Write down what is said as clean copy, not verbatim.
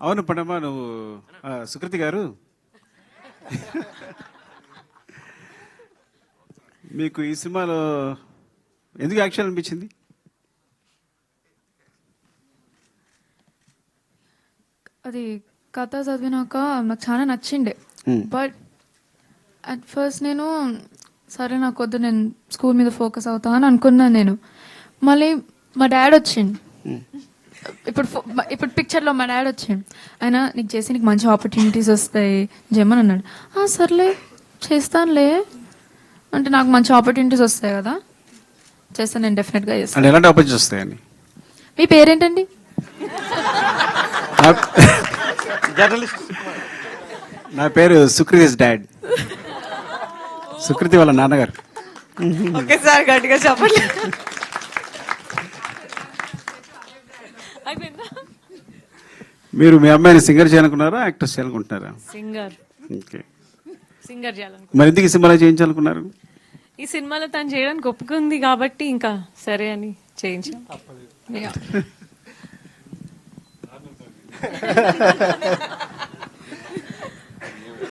అవును పడమ్మా, నువ్వు సుకృతి గారు, మీకు ఈ సినిమాలో ఎందుకు యాక్షన్ అనిపించింది? అది కథ చదివినాక నాకు చాలా నచ్చిండే. బట్ అట్ ఫస్ట్ నేను సరే నాకు వద్దు, నేను స్కూల్ మీద ఫోకస్ అవుతా అని అనుకున్నాను నేను. మళ్ళీ మా డాడ్ వచ్చిండు. ఇప్పుడు పిక్చర్లో మా డాడ్ వచ్చిండు. ఆయన నీకు చేసి నీకు మంచి ఆపర్చునిటీస్ వస్తాయి చేయమని అన్నాడు. సర్లే చేస్తానులే అంటే నాకు మంచి ఆపర్చునిటీస్ వస్తాయి కదా, చేస్తాను నేను, డెఫినెట్గా చేస్తాను. ఎలాంటి ఆపర్చునిటీస్ వస్తాయని? మీ పేరేంటండి? నా పేరు సుకృతి డాడ్, సుకృతి వాళ్ళ నాన్నగారు. ఒకేసారి గట్టిగా చెప్పండి. మీరు మీ అమ్మాయిని సింగర్ చేయాలనుకున్నారా, యాక్ట్రెస్ చేయాలనుకుంటున్నారా? సింగర్. ఓకే. సింగర్ చేయాలనుకుంటున్నా. మరి ఎందుకు ఈ సినిమాలో చేయించాలనుకున్నారు? ఈ సినిమాలో తను చేయడానికి ఒప్పుకుంది కాబట్టి ఇంకా సరే అని చేయించాం.